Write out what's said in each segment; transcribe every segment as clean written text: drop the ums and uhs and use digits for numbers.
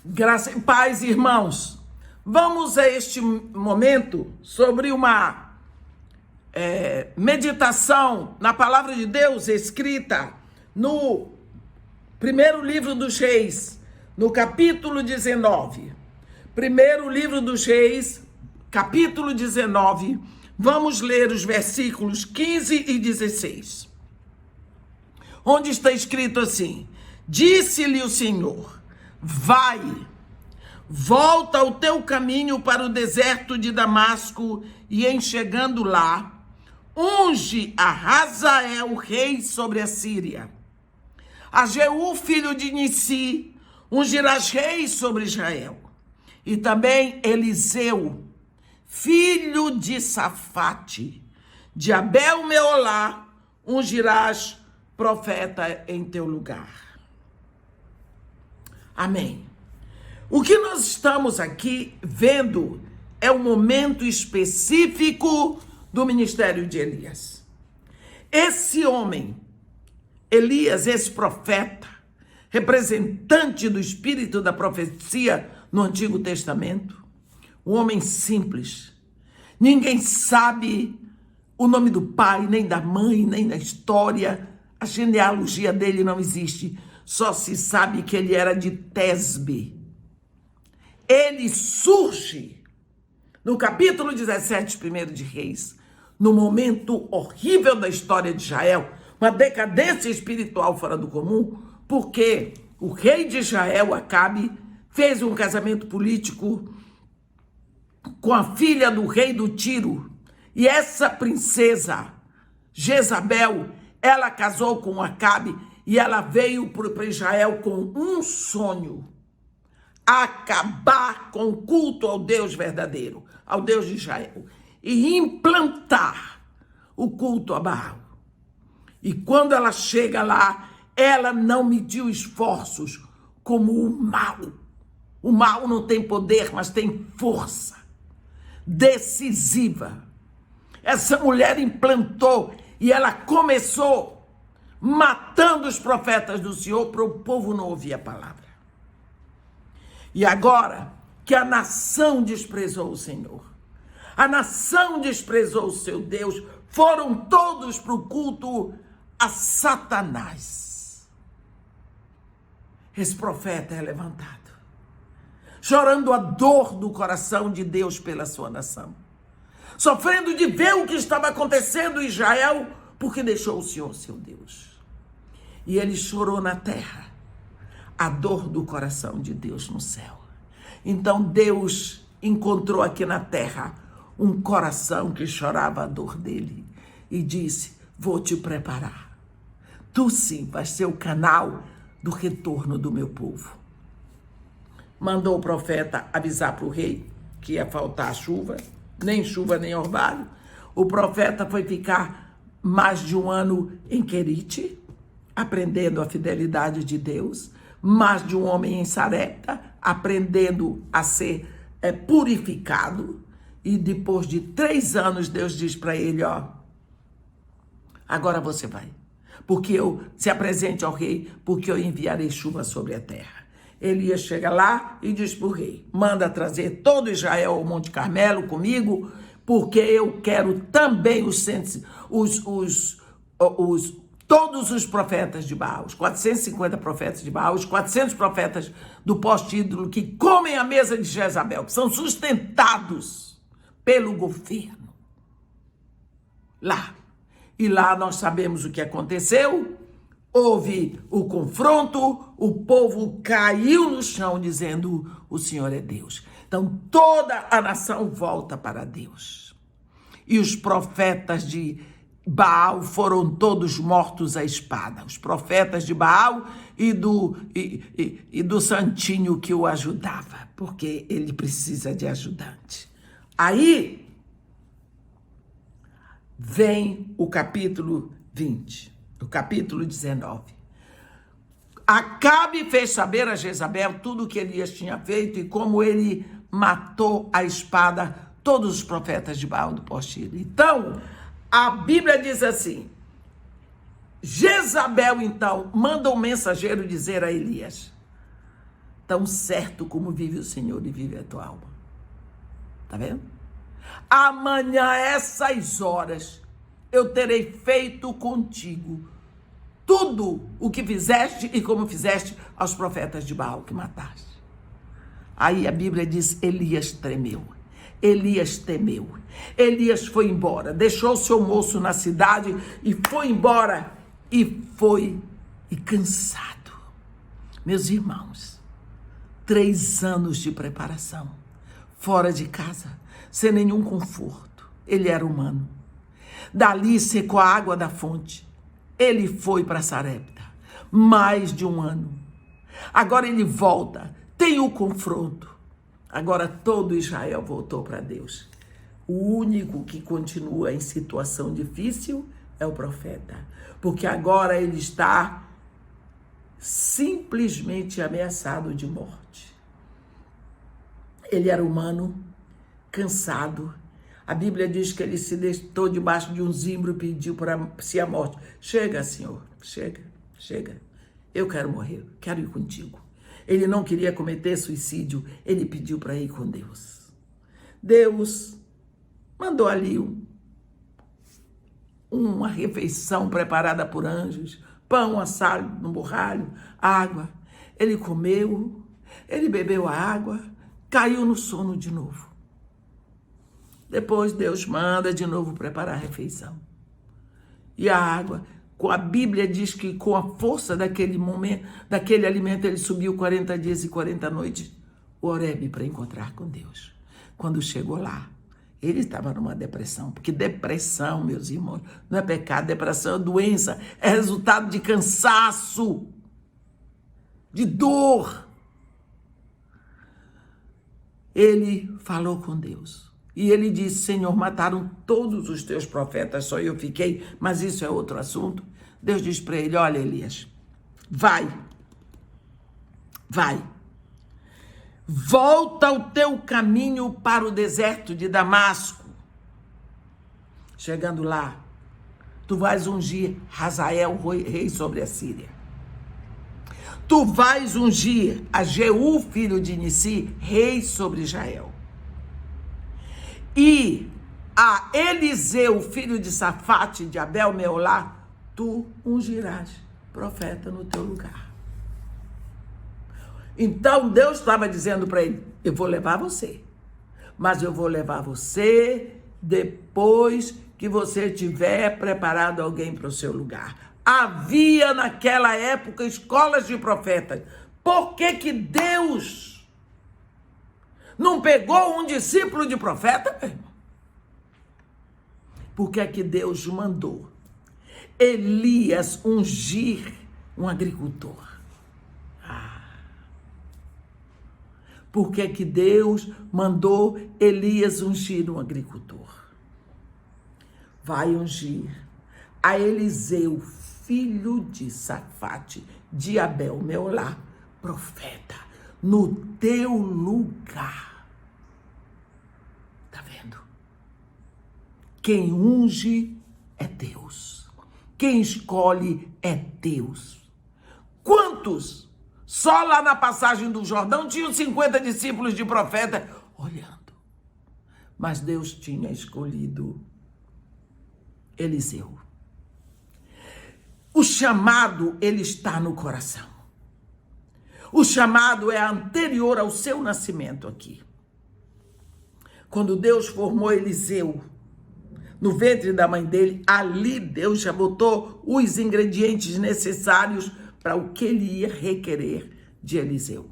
Graça e paz, irmãos. Vamos a este momento sobre uma meditação na palavra de Deus escrita no primeiro livro dos Reis, no capítulo 19. Primeiro livro dos Reis, capítulo 19. Vamos ler os versículos 15 e 16. Onde está escrito assim: Disse-lhe o Senhor: vai, volta ao teu caminho para o deserto de Damasco, e em chegando lá, unge a Hazael, rei sobre a Síria. A Jeú, filho de Nissi, ungirás rei sobre Israel. E também Eliseu, filho de Safate, de Abel-Meolá, ungirás profeta em teu lugar. Amém. O que nós estamos aqui vendo é um momento específico do ministério de Elias. Esse homem, Elias, esse profeta, representante do espírito da profecia no Antigo Testamento, um homem simples. Ninguém sabe o nome do pai, nem da mãe, nem da história. A genealogia dele não existe. Só se sabe que ele era de Tesbe. Ele surge no capítulo 17, 1 de Reis, no momento horrível da história de Israel, uma decadência espiritual fora do comum, porque o rei de Israel, Acabe, fez um casamento político com a filha do rei do Tiro. E essa princesa, Jezabel, ela casou com Acabe. E ela veio para Israel com um sonho: acabar com o culto ao Deus verdadeiro, ao Deus de Israel, e implantar o culto a Baal. E quando ela chega lá, ela não mediu esforços como o mal. O mal não tem poder, mas tem força decisiva. Essa mulher implantou e ela começou matando os profetas do Senhor para o povo não ouvir a palavra. E agora que a nação desprezou o Senhor, a nação desprezou o seu Deus, foram todos para o culto a Satanás. Esse profeta é levantado, chorando a dor do coração de Deus pela sua nação, sofrendo de ver o que estava acontecendo em Israel, porque deixou o Senhor, seu Deus. E ele chorou na terra a dor do coração de Deus no céu. Então Deus encontrou aqui na terra um coração que chorava a dor dele e disse: vou te preparar. Tu sim vais ser o canal do retorno do meu povo. Mandou o profeta avisar para o rei que ia faltar chuva nem orvalho. O profeta foi ficar mais de um ano em Querite, aprendendo a fidelidade de Deus, mais de um homem em Sarepta, aprendendo a ser purificado. E depois de 3 anos, Deus diz para ele: ó, agora você vai, porque eu se apresente ao rei, porque eu enviarei chuva sobre a terra. Elias chega lá e diz para o rei: manda trazer todo Israel ao Monte Carmelo comigo, porque eu quero também todos os profetas de Baal, os 450 profetas de Baal, os 400 profetas do poste-ídolo que comem a mesa de Jezabel, que são sustentados pelo governo. Lá. E lá nós sabemos o que aconteceu. Houve o confronto, o povo caiu no chão dizendo: o Senhor é Deus. Então toda a nação volta para Deus. E os profetas de Baal foram todos mortos à espada. Os profetas de Baal e do santinho que o ajudava, porque ele precisa de ajudante. Aí vem o capítulo 20, o capítulo 19. Acabe fez saber a Jezabel tudo o que Elias tinha feito e como ele matou à espada todos os profetas de Baal do poste-ídolo. Então, a Bíblia diz assim: Jezabel, então, manda um mensageiro dizer a Elias: tão certo como vive o Senhor e vive a tua alma. Tá vendo? Amanhã, essas horas, eu terei feito contigo tudo o que fizeste e como fizeste aos profetas de Baal que mataste. Aí a Bíblia diz, Elias tremeu. Elias temeu. Elias foi embora, deixou seu moço na cidade e foi embora. E cansado. Meus irmãos, 3 anos de preparação, fora de casa, sem nenhum conforto. Ele era humano. Dali secou a água da fonte. Ele foi para Sarepta. Mais de 1 ano. Agora ele volta. Tem o confronto. Agora todo Israel voltou para Deus. O único que continua em situação difícil é o profeta. Porque agora ele está simplesmente ameaçado de morte. Ele era humano, cansado. A Bíblia diz que ele se deitou debaixo de um zimbro e pediu para si a morte. Chega, Senhor, chega. Eu quero morrer, quero ir contigo. Ele não queria cometer suicídio, ele pediu para ir com Deus. Deus mandou ali uma refeição preparada por anjos, pão assado no borralho, água. Ele comeu, ele bebeu a água, caiu no sono de novo. Depois Deus manda de novo preparar a refeição. E a água, a Bíblia diz que com a força daquele momento, daquele alimento, ele subiu 40 dias e 40 noites, o Horebe, para encontrar com Deus. Quando chegou lá, ele estava numa depressão, porque depressão, meus irmãos, não é pecado, depressão é doença, é resultado de cansaço, de dor. Ele falou com Deus. E ele disse, Senhor, mataram todos os teus profetas, só eu fiquei, mas isso é outro assunto. Deus diz para ele, olha, Elias, vai, volta o teu caminho para o deserto de Damasco. Chegando lá, tu vais ungir Hazael, rei sobre a Síria. Tu vais ungir a Jeú, filho de Nissi, rei sobre Israel. E a Eliseu, filho de Safate, de Abel Meolá, tu ungirás profeta no teu lugar. Então Deus estava dizendo para ele, eu vou levar você, mas eu vou levar você depois que você tiver preparado alguém para o seu lugar. Havia naquela época escolas de profetas. Por que que Deus não pegou um discípulo de profeta, meu irmão? Porque é que Deus mandou Elias ungir um agricultor. Por que que Deus mandou Elias ungir um agricultor? Vai ungir a Eliseu, filho de Safate, de Abel Meolá, profeta, no teu lugar. Tá vendo? Quem unge é Deus. Quem escolhe é Deus. Quantos? Só lá na passagem do Jordão tinham 50 discípulos de profeta olhando. Mas Deus tinha escolhido Eliseu. O chamado, ele está no coração. O chamado é anterior ao seu nascimento aqui. Quando Deus formou Eliseu no ventre da mãe dele, ali Deus já botou os ingredientes necessários para o que ele ia requerer de Eliseu.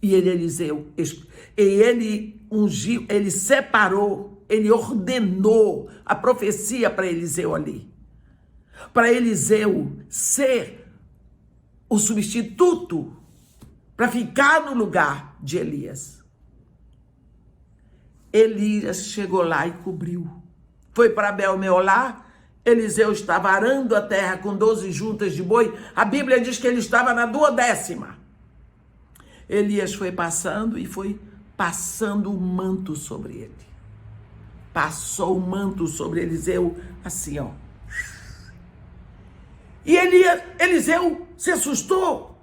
E ele ungiu, ele separou, ele ordenou a profecia para Eliseu ali. Para Eliseu ser o substituto, para ficar no lugar de Elias. Elias chegou lá e cobriu. Foi para Abel Meolá. Eliseu estava arando a terra com 12 juntas de boi. A Bíblia diz que ele estava na 12ª. Elias foi passando e foi passando o manto sobre ele. Passou o manto sobre Eliseu assim, ó. E Eliseu se assustou,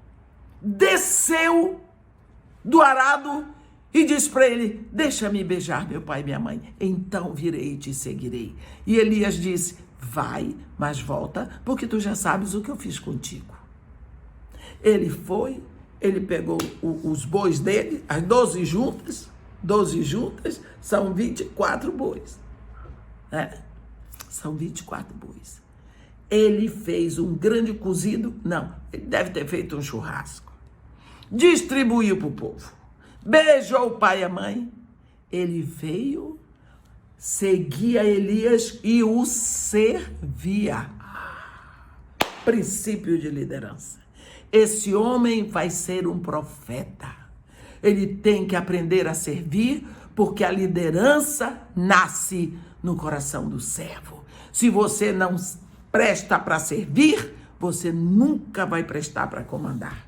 desceu do arado e diz para ele: deixa-me beijar meu pai e minha mãe, então virei e te seguirei. E Elias disse: vai, mas volta, porque tu já sabes o que eu fiz contigo. Ele foi, ele pegou os bois dele, as 12 juntas, são 24 bois. São 24 bois. Ele fez um grande cozido, não, ele deve ter feito um churrasco. Distribuiu para o povo. Beijou o pai e a mãe. Ele veio, seguia Elias e o servia. Princípio de liderança. Esse homem vai ser um profeta. Ele tem que aprender a servir, porque a liderança nasce no coração do servo. Se você não presta para servir, você nunca vai prestar para comandar.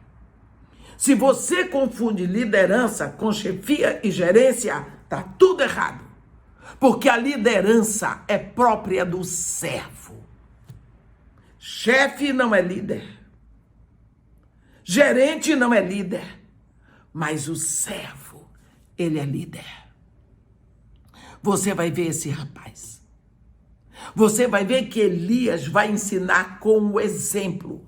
Se você confunde liderança com chefia e gerência, está tudo errado. Porque a liderança é própria do servo. Chefe não é líder. Gerente não é líder. Mas o servo, ele é líder. Você vai ver esse rapaz. Você vai ver que Elias vai ensinar com o exemplo.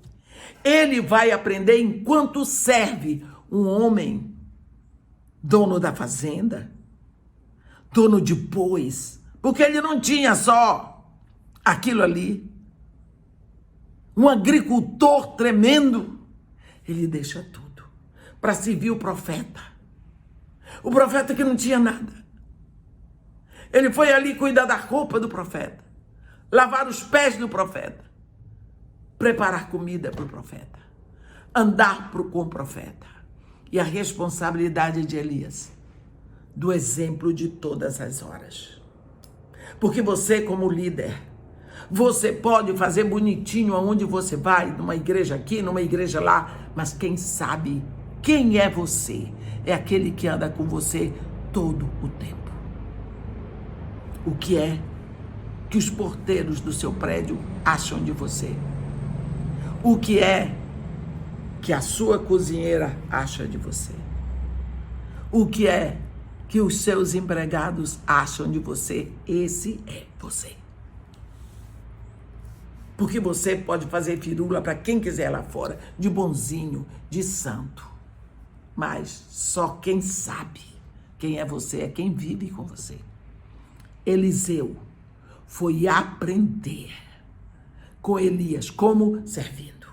Ele vai aprender enquanto serve um homem, dono da fazenda, dono de bois, porque ele não tinha só aquilo ali. Um agricultor tremendo, ele deixa tudo para servir o profeta. O profeta que não tinha nada. Ele foi ali cuidar da roupa do profeta, lavar os pés do profeta, preparar comida para o profeta, andar com o profeta. E a responsabilidade de Elias, do exemplo de todas as horas. Porque você, como líder, você pode fazer bonitinho aonde você vai, numa igreja aqui, numa igreja lá, mas quem sabe quem é você é aquele que anda com você todo o tempo. O que é que os porteiros do seu prédio acham de você? O que é que a sua cozinheira acha de você? O que é que os seus empregados acham de você? Esse é você. Porque você pode fazer firula para quem quiser lá fora, de bonzinho, de santo. Mas só quem sabe quem é você é quem vive com você. Eliseu foi aprender com Elias como servindo.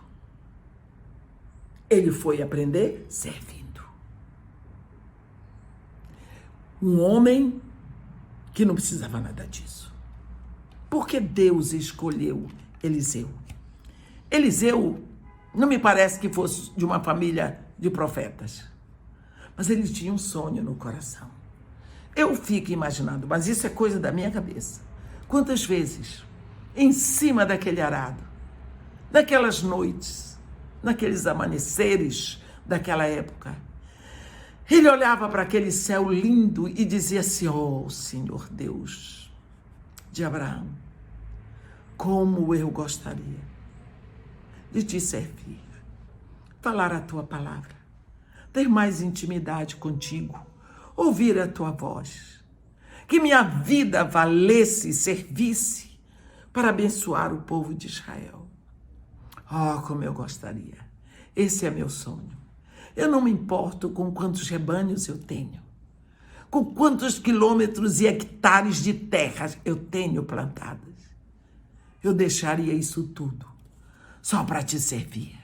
Ele foi aprender servindo. Um homem que não precisava nada disso. Porque Deus escolheu Eliseu. Eliseu não me parece que fosse de uma família de profetas, mas ele tinha um sonho no coração. Eu fico imaginando, mas isso é coisa da minha cabeça. Quantas vezes, em cima daquele arado, naquelas noites, naqueles amanheceres daquela época, ele olhava para aquele céu lindo e dizia assim: ó Senhor Deus de Abraão, como eu gostaria de te servir, falar a tua palavra, ter mais intimidade contigo, ouvir a tua voz, que minha vida valesse, servisse para abençoar o povo de Israel. Oh, como eu gostaria. Esse é meu sonho. Eu não me importo com quantos rebanhos eu tenho, com quantos quilômetros e hectares de terras eu tenho plantadas. Eu deixaria isso tudo só para te servir,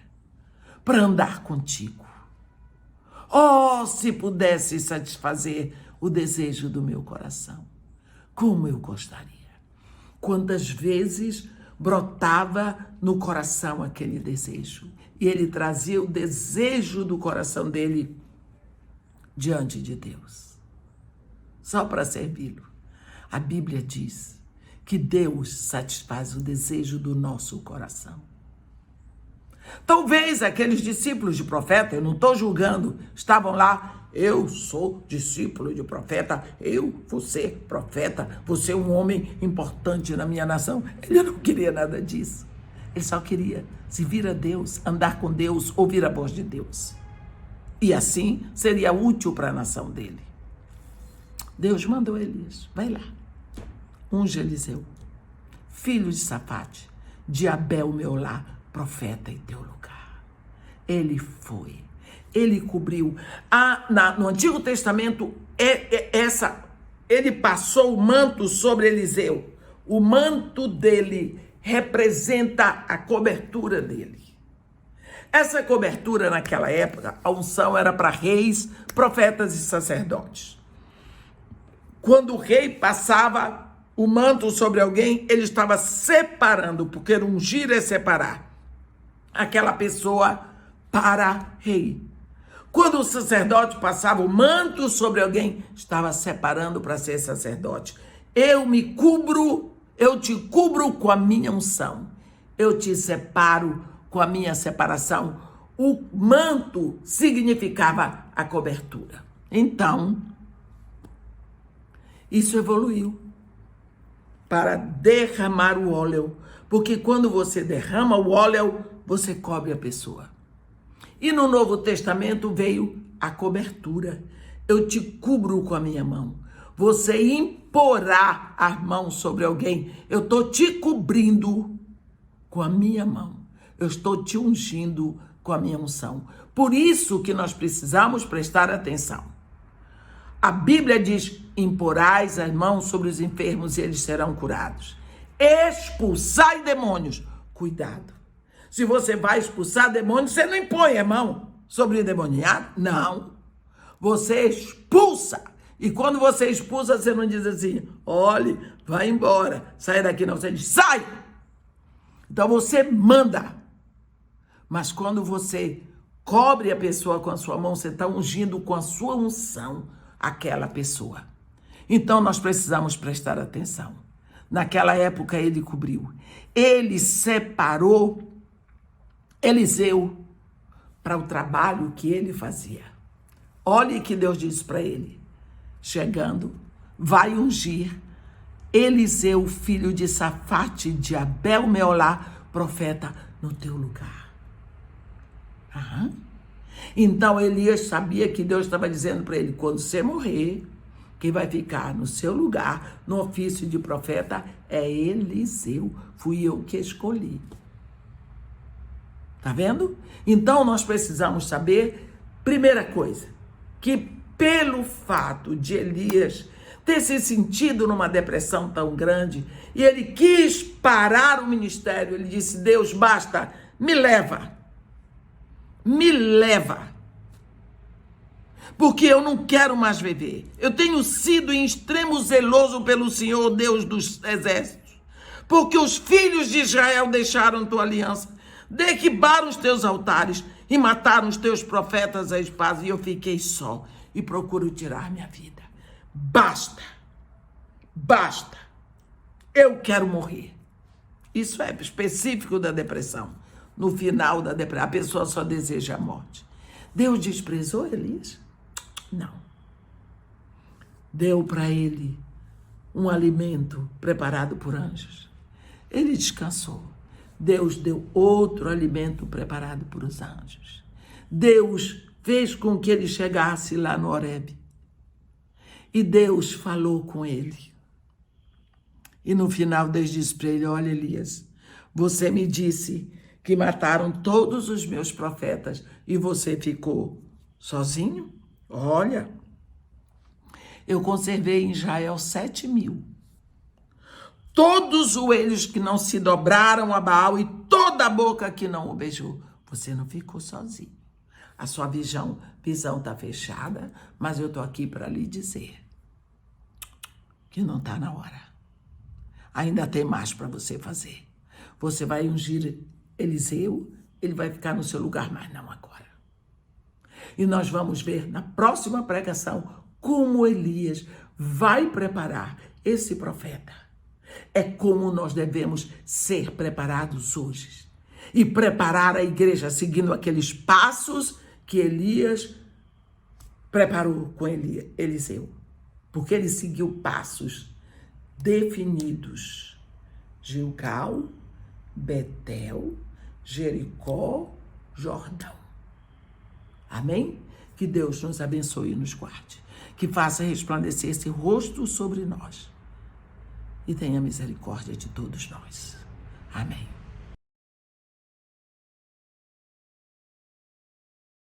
para andar contigo. Oh, se pudesse satisfazer o desejo do meu coração, como eu gostaria. Quantas vezes brotava no coração aquele desejo, e ele trazia o desejo do coração dele diante de Deus, só para servi-lo. A Bíblia diz que Deus satisfaz o desejo do nosso coração. Talvez aqueles discípulos de profeta, eu não estou julgando, estavam lá: eu sou discípulo de profeta, eu vou ser profeta, vou ser um homem importante na minha nação. Ele não queria nada disso. Ele só queria servir a Deus, andar com Deus, ouvir a voz de Deus. E assim seria útil para a nação dele. Deus mandou Elias, vai lá, unge Eliseu, filho de Safate, de Abel Meolá, profeta em teu lugar. Ele foi, ele cobriu. No Antigo Testamento, ele passou o manto sobre Eliseu. O manto dele representa a cobertura dele. Essa cobertura naquela época, a unção era para reis, profetas e sacerdotes. Quando o rei passava o manto sobre alguém, ele estava separando, porque ungir é separar aquela pessoa para rei. Quando o sacerdote passava o manto sobre alguém, estava separando para ser sacerdote. Eu te cubro com a minha unção. Eu te separo com a minha separação. O manto significava a cobertura. Então, isso evoluiu para derramar o óleo. Porque quando você derrama o óleo, você cobre a pessoa. E no Novo Testamento veio a cobertura. Eu te cubro com a minha mão. Você imporá a mão sobre alguém. Eu estou te cobrindo com a minha mão. Eu estou te ungindo com a minha unção. Por isso que nós precisamos prestar atenção. A Bíblia diz, imporás as mãos sobre os enfermos e eles serão curados. Expulsai demônios. Cuidado. Se você vai expulsar demônios, você não impõe a mão sobre o demoniado. Não. Você expulsa. E quando você expulsa, você não diz assim, olhe, vai embora, sai daqui. Não, você diz, sai. Então você manda. Mas quando você cobre a pessoa com a sua mão, você está ungindo com a sua unção aquela pessoa. Então nós precisamos prestar atenção. Naquela época ele cobriu. Ele separou Eliseu para o trabalho que ele fazia. Olhe que Deus disse para ele. Chegando, vai ungir Eliseu, filho de Safate, de Abel Meolá, profeta, no teu lugar. Então Elias sabia que Deus estava dizendo para ele, quando você morrer, quem vai ficar no seu lugar, no ofício de profeta, é Eliseu. Fui eu que escolhi. Tá vendo? Então nós precisamos saber, primeira coisa, que pelo fato de Elias ter se sentido numa depressão tão grande, e ele quis parar o ministério, ele disse, Deus, basta, me leva, porque eu não quero mais viver. Eu tenho sido em extremo zeloso pelo Senhor, Deus dos exércitos, porque os filhos de Israel deixaram tua aliança, derribaram os teus altares e mataram os teus profetas à espada, e eu fiquei só e procuro tirar minha vida. Basta, eu quero morrer. Isso é específico da depressão. No final da depressão, a pessoa só deseja a morte. Deus desprezou Elias? Não. Deu para ele um alimento preparado por anjos. Ele descansou. Deus deu outro alimento preparado por os anjos. Deus fez com que ele chegasse lá no Horebe. E Deus falou com ele. E no final Deus disse para ele, olha Elias, você me disse que mataram todos os meus profetas e você ficou sozinho? Olha, eu conservei em Israel 7.000. Todos os joelhos que não se dobraram a Baal e toda a boca que não o beijou. Você não ficou sozinho. A sua visão está fechada, mas eu estou aqui para lhe dizer que não está na hora. Ainda tem mais para você fazer. Você vai ungir Eliseu, ele vai ficar no seu lugar, mas não agora. E nós vamos ver na próxima pregação como Elias vai preparar esse profeta. É como nós devemos ser preparados hoje. E preparar a igreja seguindo aqueles passos que Elias preparou com Eliseu. Porque ele seguiu passos definidos. Gilgal, Betel, Jericó, Jordão. Amém? Que Deus nos abençoe e nos guarde. Que faça resplandecer esse rosto sobre nós. E tenha misericórdia de todos nós. Amém.